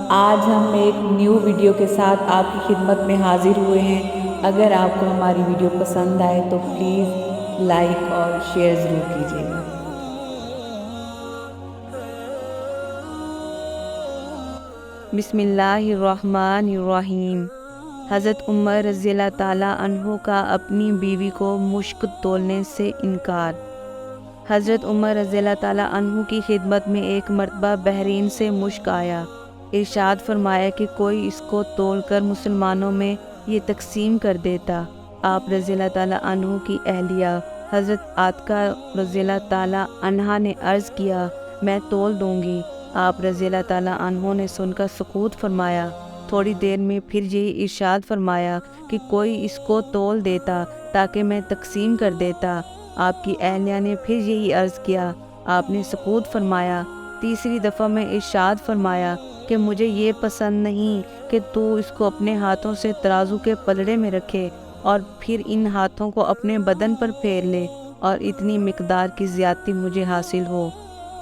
آج ہم ایک نیو ویڈیو کے ساتھ آپ کی خدمت میں حاضر ہوئے ہیں۔ اگر آپ کو ہماری ویڈیو پسند آئے تو پلیز لائک اور شیئر ضرور کیجیے گا۔ بسم اللہ الرحمن الرحیم۔ حضرت عمر رضی اللہ تعالیٰ عنہ کا اپنی بیوی کو مشک تولنے سے انکار۔ حضرت عمر رضی اللہ تعالیٰ عنہ کی خدمت میں ایک مرتبہ بحرین سے مشک آیا۔ ارشاد فرمایا کہ کوئی اس کو تول کر مسلمانوں میں یہ تقسیم کر دیتا۔ آپ رضی اللہ تعالیٰ عنہ کی اہلیہ حضرت عاتکہ رضی اللہ تعالیٰ عنہا نے عرض کیا، میں تول دوں گی۔ آپ رضی اللہ تعالیٰ عنہ نے سن کر سکوت فرمایا۔ تھوڑی دیر میں پھر یہی ارشاد فرمایا کہ کوئی اس کو تول دیتا تاکہ میں تقسیم کر دیتا۔ آپ کی اہلیہ نے پھر یہی عرض کیا۔ آپ نے سکوت فرمایا۔ تیسری دفعہ میں ارشاد فرمایا کہ مجھے یہ پسند نہیں کہ تو اس کو اپنے ہاتھوں سے ترازو کے پلڑے میں رکھے اور پھر ان ہاتھوں کو اپنے بدن پر پھیر لے اور اتنی مقدار کی زیادتی مجھے حاصل ہو۔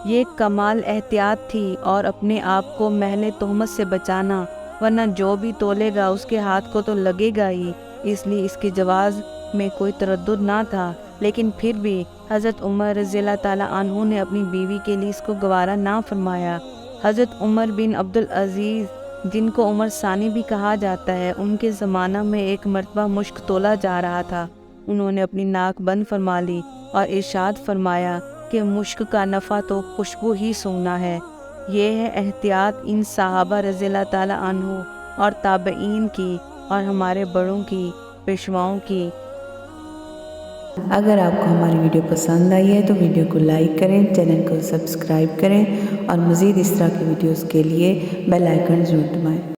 یہ کمال احتیاط تھی اور اپنے آپ کو محل تہمت سے بچانا، ورنہ جو بھی تولے گا اس کے ہاتھ کو تو لگے گا ہی، اس لیے اس کے جواز میں کوئی تردد نہ تھا۔ لیکن پھر بھی حضرت عمر رضی اللہ تعالیٰ عنہ نے اپنی بیوی کے لیے اس کو گوارا نہ فرمایا۔ حضرت عمر بن عبدالعزیز، جن کو عمر ثانی بھی کہا جاتا ہے، ان کے زمانہ میں ایک مرتبہ مشک تولا جا رہا تھا۔ انہوں نے اپنی ناک بند فرما لی اور ارشاد فرمایا کہ مشک کا نفع تو خوشبو ہی سونگھنا ہے۔ یہ ہے احتیاط ان صحابہ رضی اللہ تعالیٰ عنہ اور تابعین کی اور ہمارے بڑوں کی، پیشواؤں کی۔ اگر آپ کو ہماری ویڈیو پسند آئی ہے تو ویڈیو کو لائک کریں، چینل کو سبسکرائب کریں اور مزید اس طرح کی ویڈیوز کے لیے بیل آئیکن ضرور دبائیں۔